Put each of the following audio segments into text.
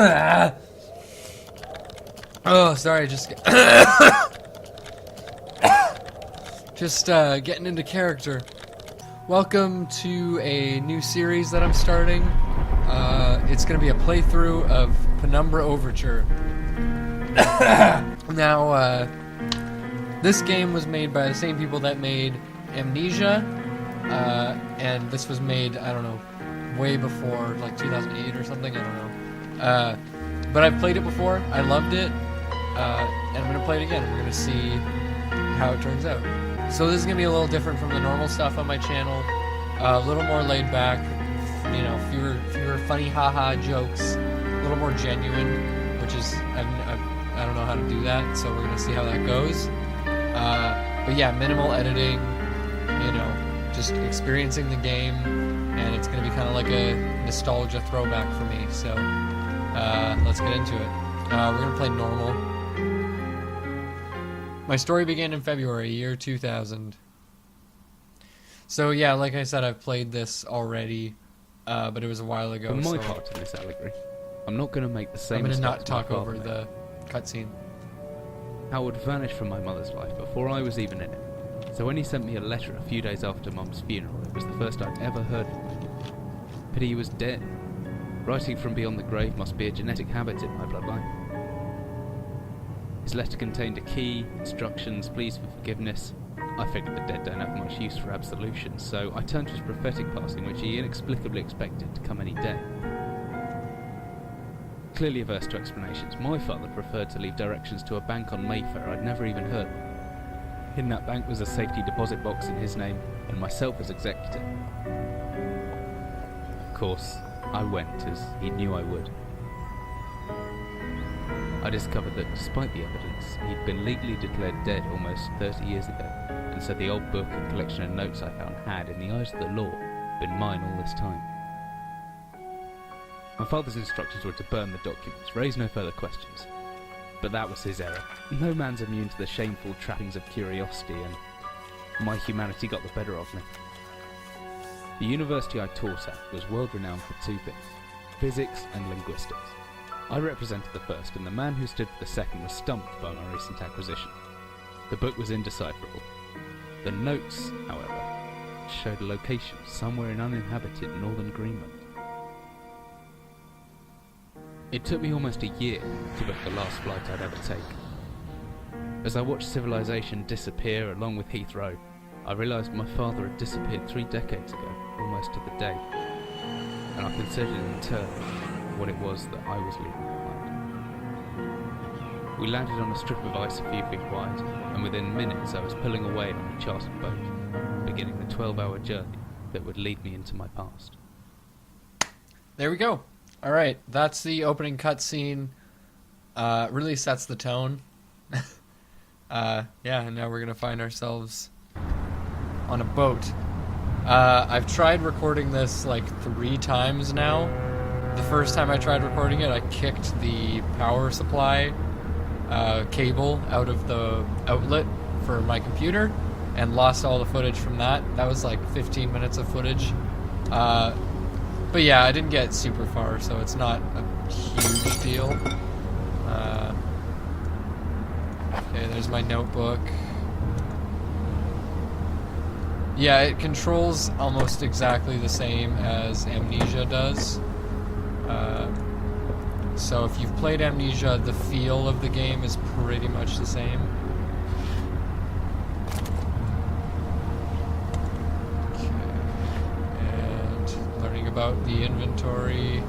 Oh, sorry, just getting into character. Welcome to a new series that I'm starting. It's going to be a playthrough of Penumbra Overture. Now, this game was made by the same people that made Amnesia, and this was made, I don't know, way before, like 2008 or something, I don't know. But I've played it before, I loved it, and I'm going to play it again. We're going to see how it turns out. So this is going to be a little different from the normal stuff on my channel, a little more laid back, you know, fewer funny haha jokes, a little more genuine, which is, I don't know how to do that, so we're going to see how that goes. But yeah, minimal editing, you know, just experiencing the game, and it's going to be kind of like a nostalgia throwback for me, so let's get into it. We're going to play normal. My story began in February, year 2000. So yeah, like I said, I've played this already, but it was a while ago. For my part in this allegory, I'm not going to make the same I'm going to mistakes not talk my over father the cutscene. Howard vanished from my mother's life before I was even in it. So when he sent me a letter a few days after Mum's funeral, it was the first I'd ever heard of him. Pity he was dead. Writing from beyond the grave must be a genetic habit in my bloodline. His letter contained a key, instructions, pleas for forgiveness. I figured the dead don't have much use for absolution, so I turned to his prophetic passing, which he inexplicably expected to come any day. Clearly averse to explanations, my father preferred to leave directions to a bank on Mayfair I'd never even heard of. In that bank was a safety deposit box in his name, and myself as executor. Of course, I went, as he knew I would. I discovered that despite the evidence, he'd been legally declared dead almost 30 years ago, and so the old book and collection of notes I found had, in the eyes of the law, been mine all this time. My father's instructions were to burn the documents, raise no further questions. But that was his error. No man's immune to the shameful trappings of curiosity, and my humanity got the better of me. The university I taught at was world renowned for two things: physics and linguistics. I represented the first, and the man who stood for the second was stumped by my recent acquisition. The book was indecipherable. The notes, however, showed a location somewhere in uninhabited northern Greenland. It took me almost a year to book the last flight I'd ever take. As I watched civilization disappear along with Heathrow, I realised my father had disappeared 3 decades ago, almost to the day, and I considered in turn what it was that I was leaving behind. We landed on a strip of ice a few feet wide, and within minutes I was pulling away on a chartered boat, beginning the 12-hour journey that would lead me into my past. There we go. Alright, that's the opening cutscene. Really sets the tone. Yeah, and now we're going to find ourselves on a boat. I've tried recording this like 3 times now. The first time I tried recording it, I kicked the power supply cable out of the outlet for my computer and lost all the footage from that. That was like 15 minutes of footage. But yeah, I didn't get super far, so it's not a huge deal. Okay, there's my notebook. Yeah, it controls almost exactly the same as Amnesia does. So if you've played Amnesia, the feel of the game is pretty much the same. About the inventory.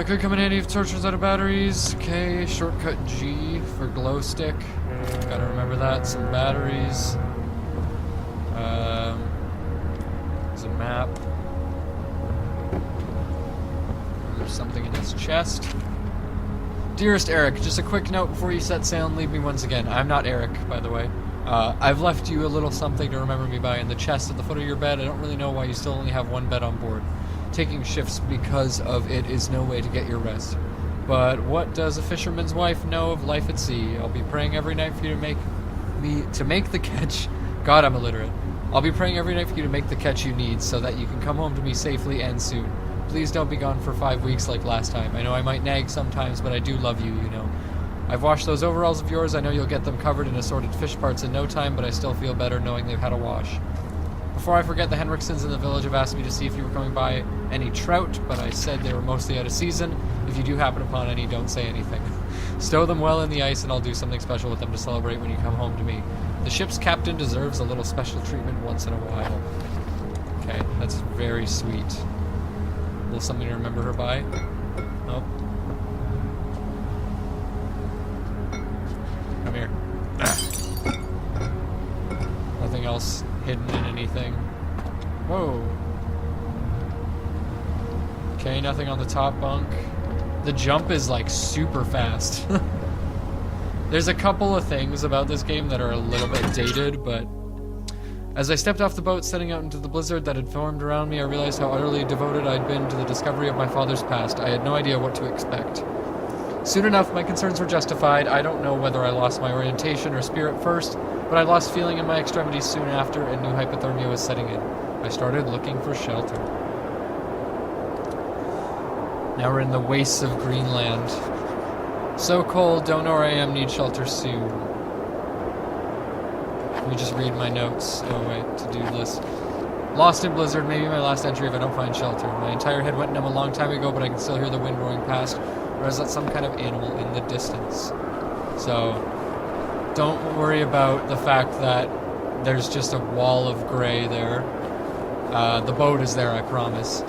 Could come in handy if torch runs out of batteries. Okay, shortcut G for glow stick. Gotta remember that. Some batteries. There's a map. There's something in his chest. Dearest Eric, just a quick note before you set sail and leave me once again. I'm not Eric, by the way. I've left you a little something to remember me by in the chest at the foot of your bed. I don't really know why you still only have one bed on board. Taking shifts because of it is no way to get your rest. But what does a fisherman's wife know of life at sea? I'll be praying every night for you to make the catch. God, I'm illiterate. I'll be praying every night for you to make the catch you need so that you can come home to me safely and soon. Please don't be gone for 5 weeks like last time. I know I might nag sometimes, but I do love you, you know. I've washed those overalls of yours. I know you'll get them covered in assorted fish parts in no time, but I still feel better knowing they've had a wash. Before I forget, the Henriksons in the village have asked me to see if you were coming by any trout, but I said they were mostly out of season. If you do happen upon any, don't say anything. Stow them well in the ice, and I'll do something special with them to celebrate when you come home to me. The ship's captain deserves a little special treatment once in a while. Okay, that's very sweet. A little something to remember her by. Nope. Come here. Nothing else hidden in anything. Whoa. Okay, nothing on the top bunk. The jump is like super fast. There's a couple of things about this game that are a little bit dated, but as I stepped off the boat setting out into the blizzard that had formed around me, I realized how utterly devoted I'd been to the discovery of my father's past. I had no idea what to expect. Soon enough, my concerns were justified. I don't know whether I lost my orientation or spirit first, but I lost feeling in my extremities soon after, and new hypothermia was setting in. I started looking for shelter. Now we're in the wastes of Greenland. So cold, don't know where I am, need shelter soon. Let me just read my notes. Oh wait, to-do list. Lost in blizzard, maybe my last entry if I don't find shelter. My entire head went numb a long time ago, but I can still hear the wind roaring past, or is that some kind of animal in the distance? So, don't worry about the fact that there's just a wall of gray there. The boat is there, I promise.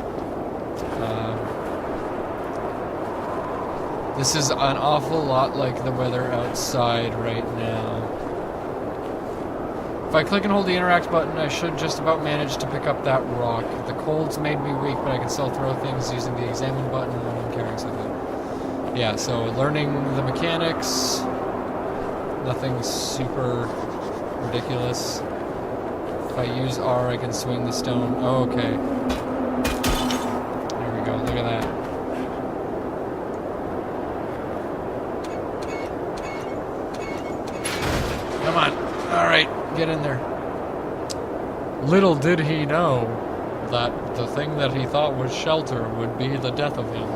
This is an awful lot like the weather outside right now. If I click and hold the interact button, I should just about manage to pick up that rock. The cold's made me weak, but I can still throw things using the examine button when I'm carrying something. Yeah, so learning the mechanics. Nothing super ridiculous. If I use R, I can swing the stone. Oh, okay. There we go, look at that. Come on. Alright, get in there. Little did he know that the thing that he thought was shelter would be the death of him.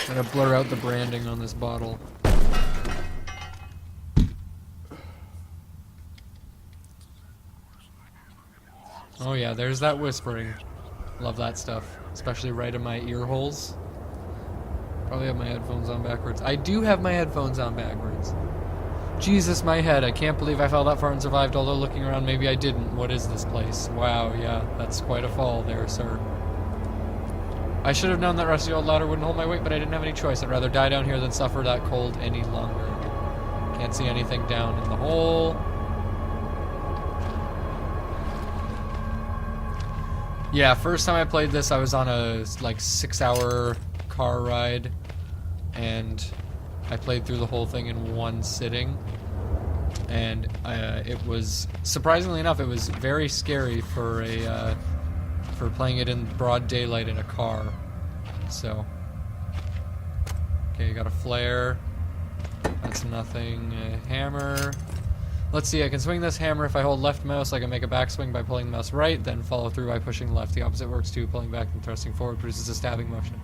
I'm gonna blur out the branding on this bottle. Oh yeah, there's that whispering. Love that stuff. Especially right in my ear holes. Probably have my headphones on backwards. I do have my headphones on backwards. Jesus, my head. I can't believe I fell that far and survived, although looking around maybe I didn't. What is this place? Wow, yeah, that's quite a fall there, sir. I should have known that rusty old ladder wouldn't hold my weight, but I didn't have any choice. I'd rather die down here than suffer that cold any longer. Can't see anything down in the hole. Yeah, first time I played this, I was on a, like, 6-hour car ride, and I played through the whole thing in one sitting, and it was, surprisingly enough, it was very scary for a, for playing it in broad daylight in a car. So, okay, got a flare, that's nothing, a hammer. Let's see, I can swing this hammer if I hold left mouse. I can make a backswing by pulling the mouse right, then follow through by pushing left. The opposite works too. Pulling back and thrusting forward produces a stabbing motion.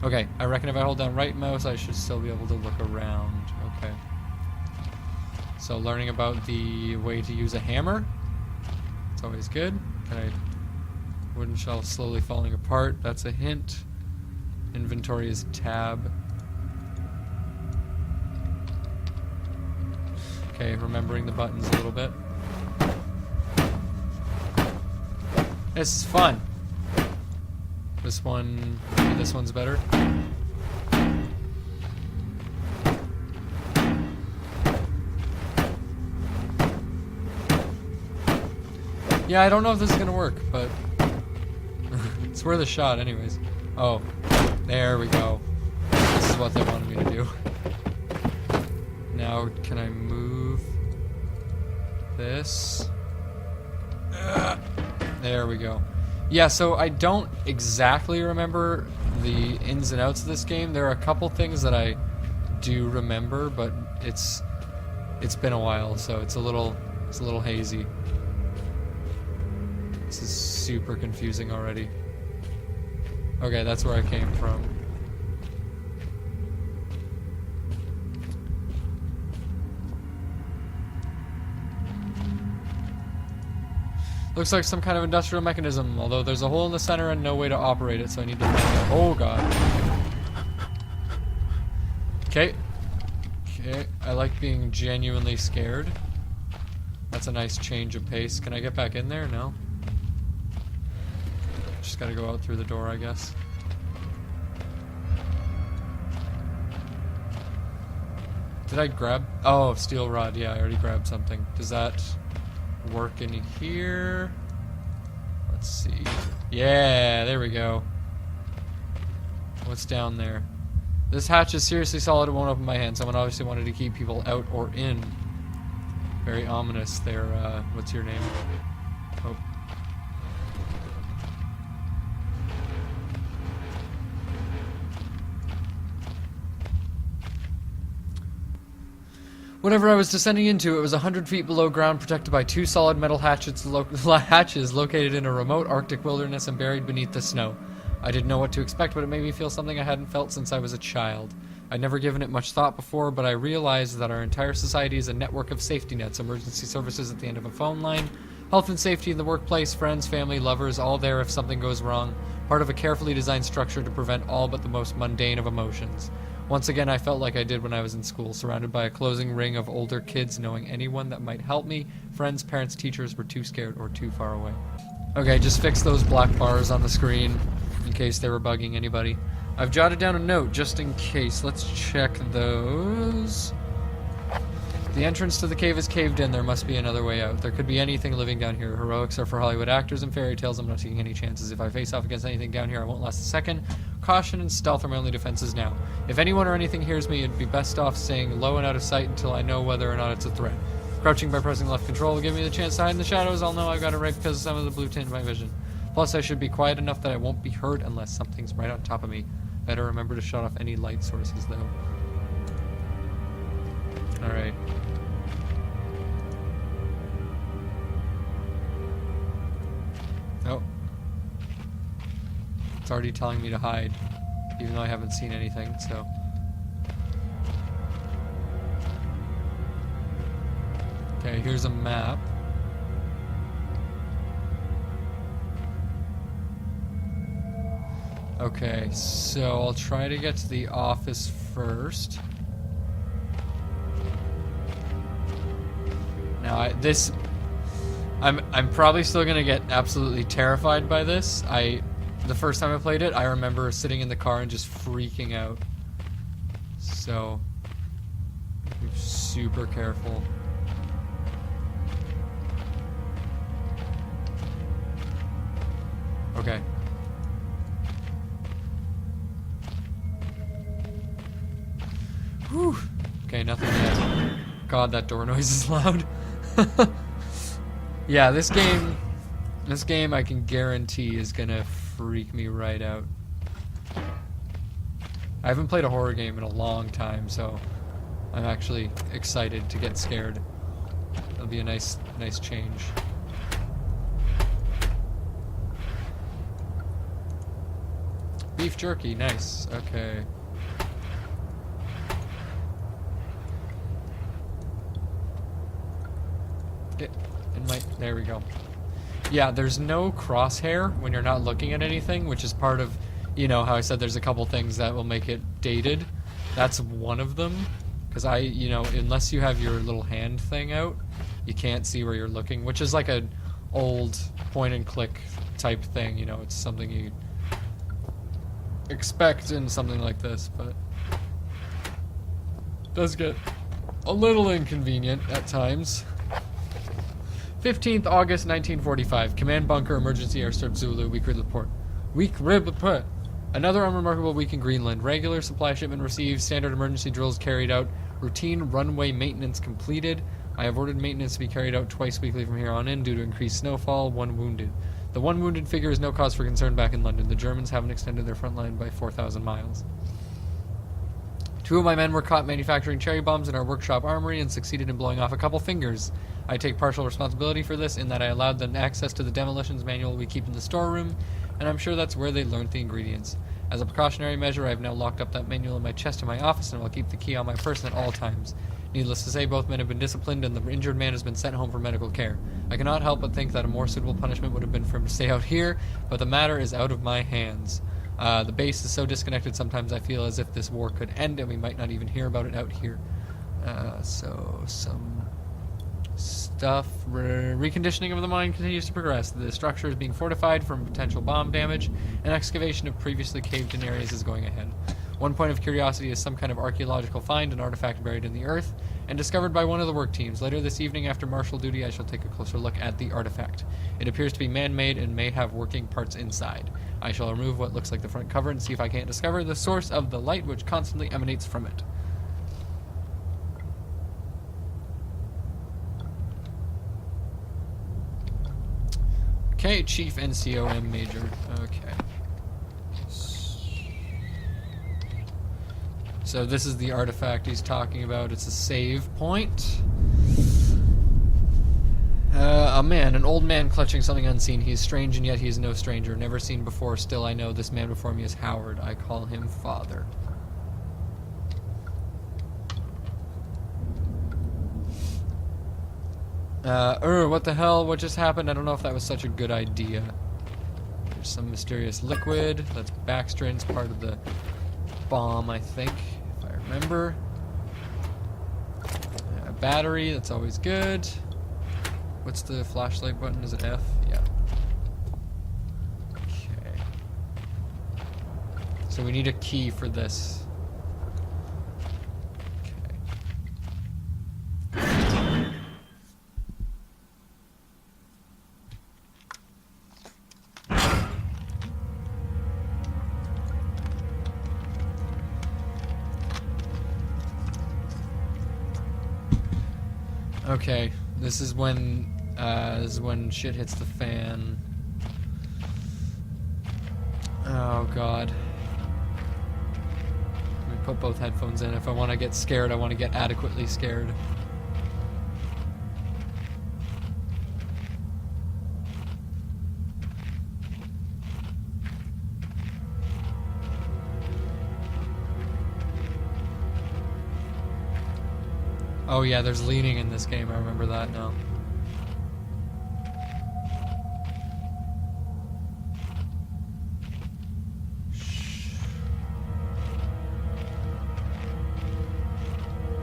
Okay, I reckon if I hold down right mouse, I should still be able to look around. Okay. So learning about the way to use a hammer. It's always good. Okay. Wooden shelf slowly falling apart. That's a hint. Inventory is tab. Okay, remembering the buttons a little bit. This is fun. This one, maybe this one's better. Yeah, I don't know if this is gonna work, but it's worth a shot anyways. Oh, there we go. This is what they wanted me to do. Now, can I move this? There we go. Yeah, so I don't exactly remember the ins and outs of this game. There are a couple things that I do remember, but it's been a while, so it's a little hazy. This is super confusing already. Okay, that's where I came from. Looks like some kind of industrial mechanism, although there's a hole in the center and no way to operate it, so I need to find out. Oh god. Okay. Okay, I like being genuinely scared. That's a nice change of pace. Can I get back in there? No. Just gotta go out through the door, I guess. Did I grab... Oh, steel rod. Yeah, I already grabbed something. Does that work in here? Let's see. Yeah, there we go. What's down there? This hatch is seriously solid. It won't open by hand. Someone obviously wanted to keep people out or in. Very ominous there. What's your name? Oh. Whatever I was descending into, it was 100 feet below ground, protected by two solid metal hatches located in a remote Arctic wilderness and buried beneath the snow. I didn't know what to expect, but it made me feel something I hadn't felt since I was a child. I'd never given it much thought before, but I realized that our entire society is a network of safety nets, emergency services at the end of a phone line, health and safety in the workplace, friends, family, lovers, all there if something goes wrong, part of a carefully designed structure to prevent all but the most mundane of emotions. Once again, I felt like I did when I was in school, surrounded by a closing ring of older kids, knowing anyone that might help me. Friends, parents, teachers were too scared or too far away. Okay, just fix those black bars on the screen, in case they were bugging anybody. I've jotted down a note, just in case. Let's check those. The entrance to the cave is caved in. There must be another way out. There could be anything living down here. Heroics are for Hollywood actors and fairy tales. I'm not taking any chances. If I face off against anything down here, I won't last a second. Caution and stealth are my only defenses now. If anyone or anything hears me, it'd be best off staying low and out of sight until I know whether or not it's a threat. Crouching by pressing left control will give me the chance to hide in the shadows. I'll know I've got it right because of some of the blue tint in my vision. Plus, I should be quiet enough that I won't be hurt unless something's right on top of me. Better remember to shut off any light sources, though. Alright. Oh. It's already telling me to hide, even though I haven't seen anything, so... Okay, here's a map. Okay, so I'll try to get to the office first. Now, I'm probably still gonna get absolutely terrified by this. The first time I played it, I remember sitting in the car and just freaking out. So, be super careful. Okay. Whew. Okay, nothing yet. God, that door noise is loud. Yeah, this game I can guarantee is gonna freak me right out. I haven't played a horror game in a long time, so I'm actually excited to get scared. It'll be a nice change. Beef jerky, nice. Okay. Get in my... There we go. Yeah, there's no crosshair when you're not looking at anything, which is part of, you know, how I said there's a couple things that will make it dated. That's one of them. Because you know, unless you have your little hand thing out, you can't see where you're looking, which is like an old point and click type thing, you know, it's something you expect in something like this, but it does get a little inconvenient at times. 15th August 1945. Command bunker, emergency airstrip Zulu, weak rib report. Weak rib report. Another unremarkable week in Greenland. Regular supply shipment received, standard emergency drills carried out, routine runway maintenance completed. I have ordered maintenance to be carried out twice weekly from here on in due to increased snowfall, 1 wounded. The 1 wounded figure is no cause for concern back in London. The Germans haven't extended their front line by 4,000 miles. 2 of my men were caught manufacturing cherry bombs in our workshop armory and succeeded in blowing off a couple fingers. I take partial responsibility for this in that I allowed them access to the demolitions manual we keep in the storeroom, and I'm sure that's where they learned the ingredients. As a precautionary measure, I have now locked up that manual in my chest in my office and will keep the key on my person at all times. Needless to say, both men have been disciplined and the injured man has been sent home for medical care. I cannot help but think that a more suitable punishment would have been for him to stay out here, but the matter is out of my hands. The base is so disconnected sometimes I feel as if this war could end and we might not even hear about it out here. So some stuff. Reconditioning of the mine continues to progress. The structure is being fortified from potential bomb damage, and excavation of previously caved-in areas is going ahead. One point of curiosity is some kind of archaeological find, an artifact buried in the earth, and discovered by one of the work teams. Later this evening, after martial duty, I shall take a closer look at the artifact. It appears to be man-made and may have working parts inside. I shall remove what looks like the front cover and see if I can't discover the source of the light which constantly emanates from it. Okay, Chief NCOM Major. Okay. So this is the artifact he's talking about. It's a save point. A man, an old man clutching something unseen. He is strange and yet he is no stranger. Never seen before, still I know this man before me is Howard. I call him Father. What the hell? What just happened? I don't know if that was such a good idea. There's some mysterious liquid. That's backstrings, part of the bomb, I think, if I remember. A battery, that's always good. What's the flashlight button? Is it F? Yeah. Okay. So we need a key for this. Okay, this is when shit hits the fan. Oh god. Let me put both headphones in. If I want to get scared, I want to get adequately scared. Oh yeah, there's leaning in this game, I remember that now.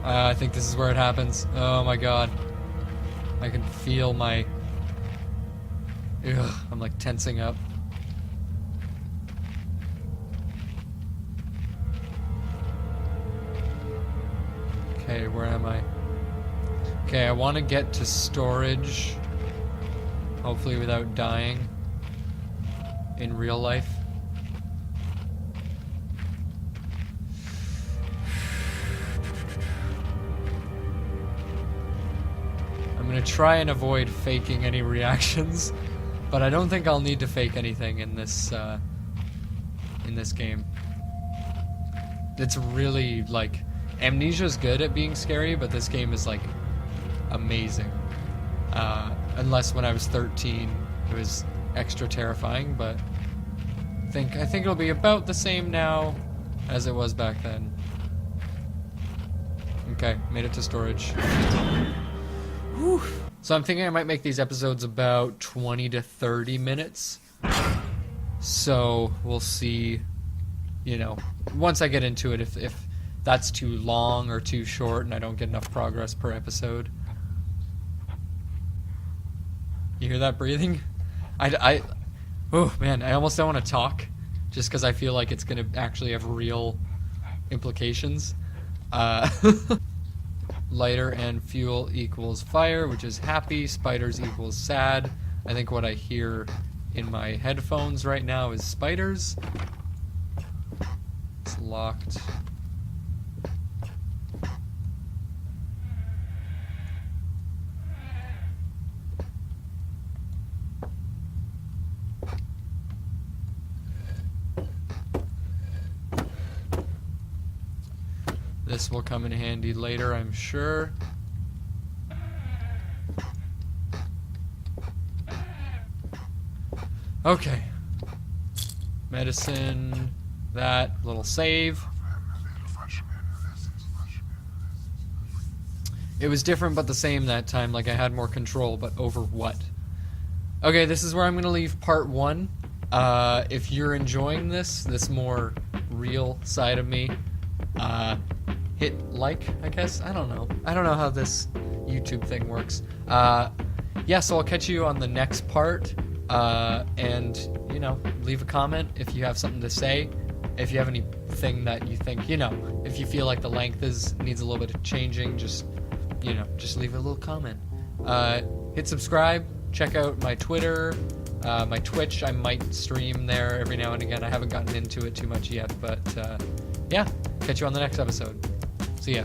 I think this is where it happens. Oh my god. I can feel my... Ugh, I'm like tensing up. Okay, where am I? Okay, I want to get to storage, hopefully without dying in real life. I'm gonna try and avoid faking any reactions, but I don't think I'll need to fake anything in this game. It's really, like, Amnesia's good at being scary, but this game is, like, amazing. Unless when I was 13, it was extra terrifying, but I think it'll be about the same now as it was back then. Okay, made it to storage. Whew. So I'm thinking I might make these episodes about 20 to 30 minutes. So we'll see, you know, once I get into it, if that's too long or too short and I don't get enough progress per episode. You hear that breathing? Oh man, I almost don't want to talk just because I feel like it's going to actually have real implications. Lighter and fuel equals fire, which is happy. Spiders equals sad. I think what I hear in my headphones right now is spiders. It's locked. This will come in handy later, I'm sure. Okay. Medicine, that, little save. It was different but the same that time, like I had more control, but over what? Okay, this is where I'm going to leave part 1. If you're enjoying this more real side of me, hit like, I guess? I don't know. I don't know how this YouTube thing works. Yeah, so I'll catch you on the next part, and, you know, leave a comment if you have something to say. If you have anything that you think, you know, if you feel like the length needs a little bit of changing, just, you know, just leave a little comment. Hit subscribe, check out my Twitter, my Twitch. I might stream there every now and again. I haven't gotten into it too much yet, but yeah, catch you on the next episode. See ya.